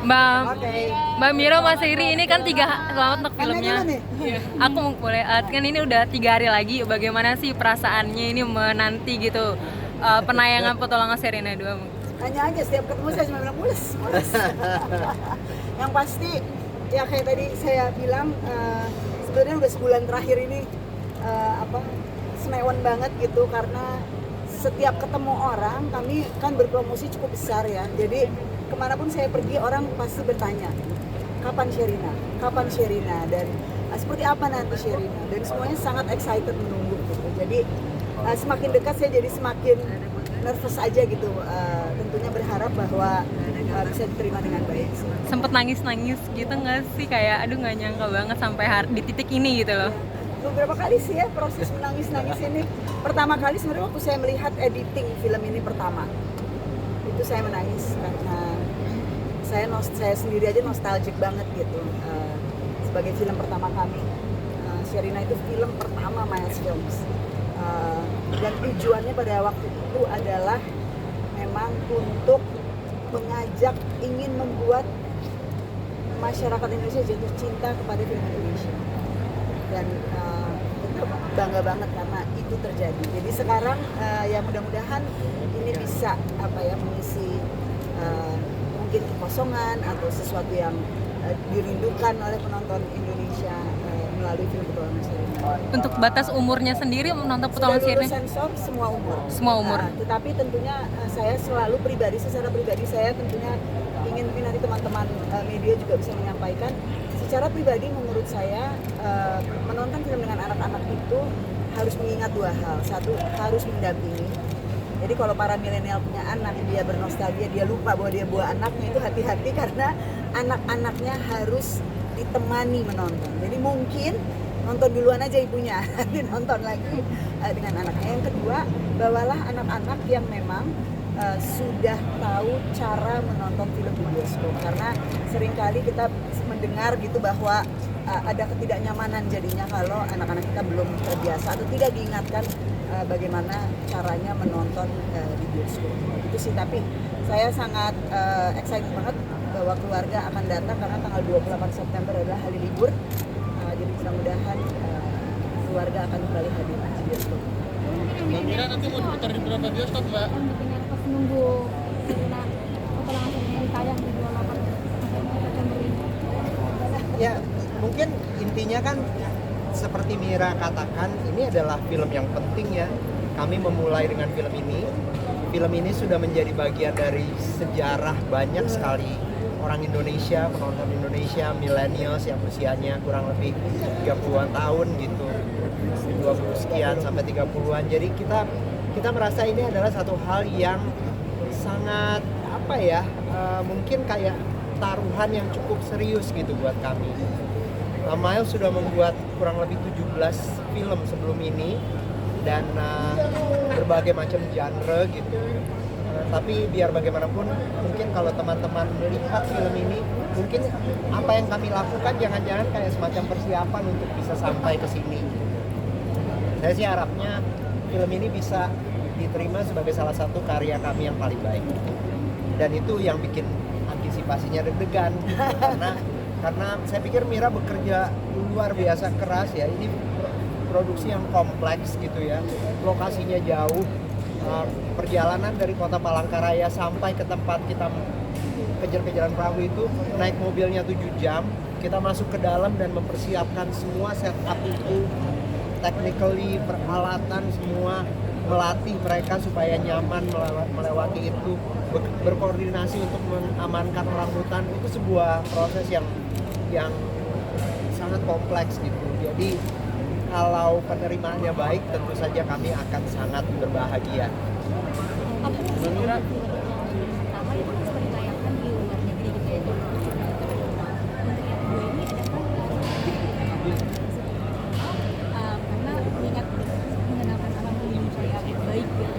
Mbak Oke. Mbak Mira, Mas Iri, ini kan selamat untuk filmnya. Aku mau boleh kan ini udah 3 hari lagi. Bagaimana sih perasaannya ini menanti gitu penayangan Petualangan Sherina 2? Tanya aja, setiap ketemu saya cuma bilang mules. Yang pasti ya kayak tadi saya bilang, sebenarnya udah sebulan terakhir ini semewan banget gitu, karena setiap ketemu orang, kami kan berpromosi cukup besar ya, jadi kemanapun saya pergi orang pasti bertanya kapan Sherina, dan seperti apa nanti Sherina, dan semuanya sangat excited menunggu gitu. Jadi semakin dekat saya jadi semakin nervous aja gitu, tentunya berharap bahwa bisa diterima dengan baik. Sempet nangis-nangis gitu nggak sih, kayak aduh nggak nyangka banget sampai di titik ini gitu loh? Beberapa kali sih ya proses menangis ini. Pertama kali sebenarnya waktu saya melihat editing film ini pertama, itu saya menangis karena saya sendiri aja nostalgic banget gitu. Sebagai film pertama kami, Sherina itu film pertama Miles Films, dan tujuannya pada waktu itu adalah memang untuk mengajak, ingin membuat masyarakat Indonesia jatuh cinta kepada film Indonesia, dan kita bangga banget karena itu terjadi. Jadi sekarang ya mudah-mudahan ini bisa mengisi mungkin kekosongan atau sesuatu yang dirindukan oleh penonton Indonesia melalui film Petualangan Sherina. Untuk batas umurnya sendiri menonton Petualangan Sudah lulus Sherina? sensor semua umur. Semua umur. Tetapi tentunya saya selalu secara pribadi saya tentunya ingin mungkin nanti teman-teman media juga bisa menyampaikan. Secara pribadi menurut saya menonton film dengan anak-anak itu harus mengingat 2 hal. Satu, harus mendampingi. Jadi kalau para milenial punya anak, dia bernostalgia, dia lupa bahwa dia buah anaknya, itu hati-hati karena anak-anaknya harus ditemani menonton. Jadi mungkin nonton duluan aja ibunya, nanti nonton lagi dengan anaknya. Yang kedua, bawalah anak-anak yang memang sudah tahu cara menonton film di bioskop, karena seringkali kita mendengar gitu bahwa ada ketidaknyamanan jadinya kalau anak-anak kita belum terbiasa atau tidak diingatkan bagaimana caranya menonton di bioskop. Itu sih, tapi saya sangat excited banget bahwa keluarga akan datang karena tanggal 28 September adalah hari libur. Jadi mudah-mudahan keluarga akan kembali hadir di bioskop. Mbak Mira nanti mau diputar di berapa bioskop, Mbak? Pas nunggu Sherina Petualangan Sherina yang tayang di 28 September ini. Ya, mungkin intinya kan seperti Mira katakan, ini adalah film yang penting ya. Kami memulai dengan film ini. Film ini sudah menjadi bagian dari sejarah banyak sekali orang Indonesia, penonton Indonesia, millennials yang usianya kurang lebih 30-an tahun gitu. 20 sekian sampai 30-an. Jadi kita merasa ini adalah satu hal yang sangat mungkin kayak taruhan yang cukup serius gitu buat kami. Miles sudah membuat kurang lebih 17 film sebelum ini dan berbagai macam genre gitu. Tapi biar bagaimanapun, mungkin kalau teman-teman melihat film ini, mungkin apa yang kami lakukan jangan-jangan kayak semacam persiapan untuk bisa sampai ke sini. Saya sih harapnya film ini bisa diterima sebagai salah satu karya kami yang paling baik. Dan itu yang bikin antisipasinya deg-degan karena saya pikir Mira bekerja luar biasa keras ya. Ini produksi yang kompleks gitu ya, lokasinya jauh, perjalanan dari kota Palangkaraya sampai ke tempat kita kejar-kejaran perahu itu naik mobilnya 7 jam. Kita masuk ke dalam dan mempersiapkan semua setup itu, technically, peralatan semua, melatih mereka supaya nyaman melewati itu, berkoordinasi untuk mengamankan orang hutan. Itu sebuah proses yang sangat kompleks gitu. Jadi kalau penerimaannya baik, tentu saja kami akan sangat berbahagia. Apa sih film pertama itu kan sempat ditayangkan di luar negeri gitu ya, untuk yang kedua ini ada karena mengingat mengenalkan alam Indonesia yang baik gitu.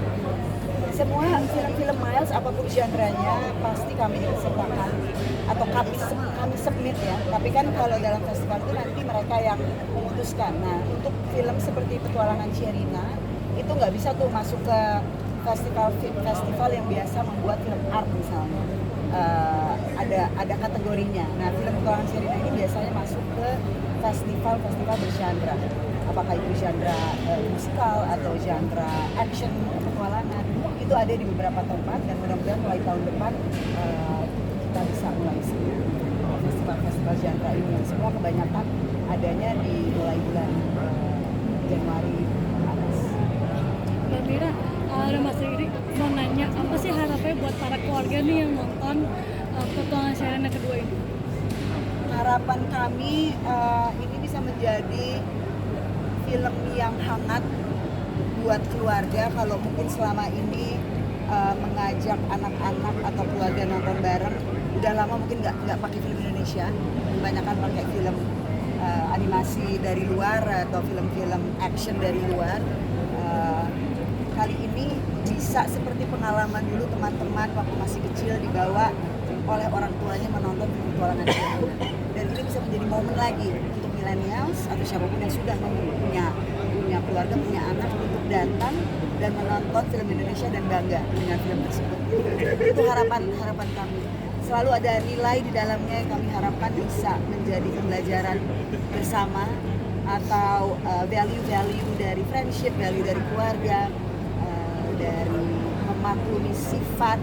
Semua film-film Miles apapun genre-nya pasti kami sertakan atau kami submit ya. Tapi kan kalau dalam festival itu nanti mereka yang memutuskan. Nah, untuk film seperti Petualangan Sherina itu nggak bisa tuh masuk ke festival yang biasa membuat film art misalnya. ada kategorinya. Nah, film petualangan Sherina ini biasanya masuk ke festival bergenre. Apakah itu genre musikal atau genre action petualangan, itu ada di beberapa tempat, dan mudah-mudahan mulai tahun depan kita bisa mulai festival genre ini yang semua kebanyakan adanya di mulai bulan Januari atas. Mbak Mira, ada Mas Riri mau nanya, apa sih harapannya buat para keluarga nih yang nonton petualangan Sherina kedua ini? Harapan kami ini bisa menjadi film yang hangat buat keluarga. Kalau mungkin selama ini mengajak anak-anak atau keluarga nonton bareng, udah lama mungkin nggak pakai film Indonesia, kebanyakan pakai film animasi dari luar atau film-film action dari luar. Kali ini bisa seperti pengalaman dulu teman-teman waktu masih kecil dibawa oleh orang tuanya menonton film petualangan Sherina, dan ini bisa menjadi momen lagi untuk millennials atau siapapun yang sudah punya keluarga, punya anak, untuk datang dan menonton film Indonesia dan bangga dengan film tersebut. Itu harapan kami. Selalu ada nilai di dalamnya yang kami harapkan bisa menjadi pembelajaran bersama, atau value-value dari friendship, value dari keluarga, dari memaklumi sifat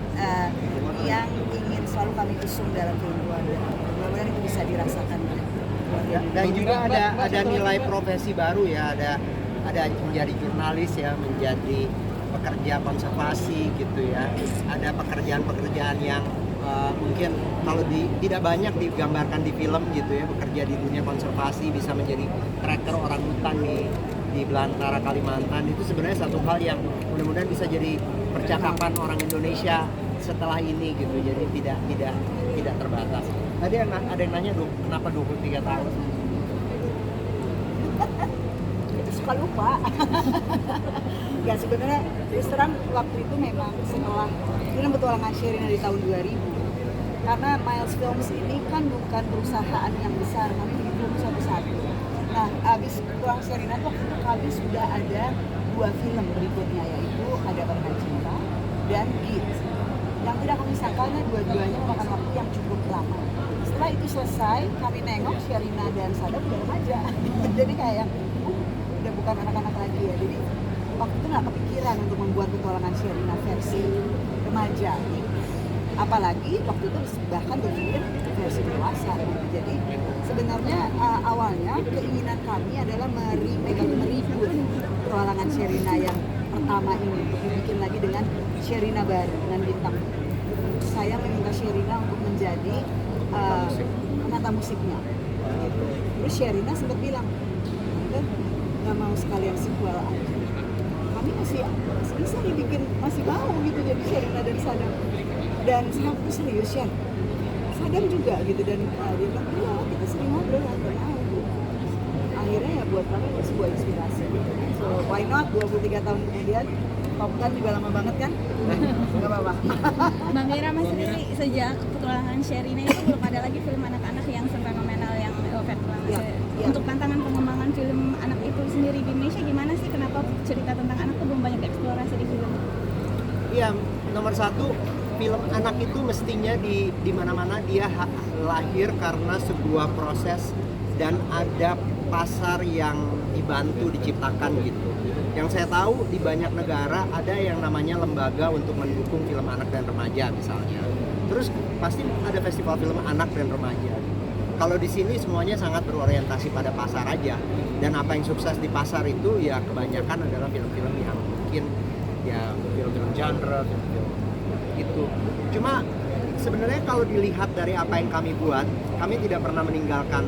yang ingin selalu kami usung dalam film keluarga. Mudah-mudahan itu bisa dirasakan oleh keluarga. Dan juga ada nilai profesi baru ya, ada menjadi jurnalis ya, menjadi pekerja konservasi gitu ya. Ada pekerjaan-pekerjaan yang mungkin kalau tidak banyak digambarkan di film gitu ya, bekerja di dunia konservasi, bisa menjadi tracker orang hutan di belantara Kalimantan. Itu sebenarnya satu hal yang mudah-mudahan bisa jadi percakapan orang Indonesia setelah ini gitu, jadi tidak terbatas. Tadi ada yang nanya kenapa 23 tahun? Suka lupa. Ya sebenarnya terus terang waktu itu memang setelah film petualangan Sherina di tahun 2000, karena Miles Films ini kan bukan perusahaan yang besar, kami dihitung satu-satu. Nah, habis petualangan Sherina tuh kami sudah ada 2 film berikutnya, yaitu Ada Pernah Cinta dan Git, yang tidak kami sangka dua-duanya memakan waktu yang cukup lama. Setelah itu selesai, kami nengok Sherina dan Sadam udah remaja. Jadi kayak udah bukan anak-anak lagi ya. Jadi waktu itu nggak kepikiran untuk membuat petualangan Sherina versi remaja. Apalagi waktu itu bahkan berpikir versi dewasa. Jadi sebenarnya awalnya keinginan kami adalah meribut petualangan Sherina yang pertama ini, untuk dibikin lagi dengan Sherina baru, dengan bintang. Saya meminta Sherina untuk menjadi penata musiknya. Gitu. Terus Sherina sempat bilang, kan nggak mau sekalian sequel aja. Kami masih bisa dibikin, masih mau gitu jadi Sherina dan Sadam. Dan saya serius ya, Sadam juga gitu, dan dia bilang, iya kita sering ngobrol, nggak mau. Akhirnya ya buat kami sebuah inspirasi gitu. So why not 23 tahun kemudian, Top Gun juga lama banget kan? Nggak apa-apa. Mbak Mira, Mas Riri, sejak petualangan Sherina itu belum ada lagi film anak-anak yang fenomenal yang petualangan Ya, Sherina. ya. Untuk tantangan pengembangan film anak itu sendiri di Indonesia gimana sih? Kenapa cerita tentang anak itu belum banyak eksplorasi di film? Iya, nomor satu, film anak itu mestinya di mana-mana dia lahir karena sebuah proses dan ada pasar yang dibantu diciptakan gitu. Yang saya tahu di banyak negara ada yang namanya lembaga untuk mendukung film anak dan remaja misalnya. Terus pasti ada festival film anak dan remaja. Kalau di sini semuanya sangat berorientasi pada pasar aja, dan apa yang sukses di pasar itu ya kebanyakan adalah film-film yang mungkin ya film-film genre, film-film itu. Cuma sebenarnya kalau dilihat dari apa yang kami buat, kami tidak pernah meninggalkan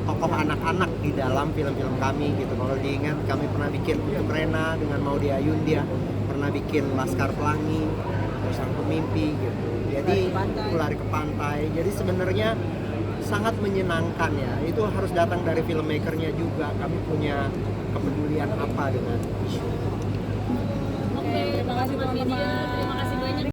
tokoh anak-anak di dalam film-film kami gitu. Kalau diingat, kami pernah bikin Untuk Rena dengan Maudy Ayunda, pernah bikin Laskar Pelangi, Sang Pemimpi gitu. Jadi Lari ke Pantai. Jadi sebenarnya sangat menyenangkan ya. Itu harus datang dari filmmakernya juga. Kami punya kepedulian apa dengan isu. Oke, terima kasih teman-teman.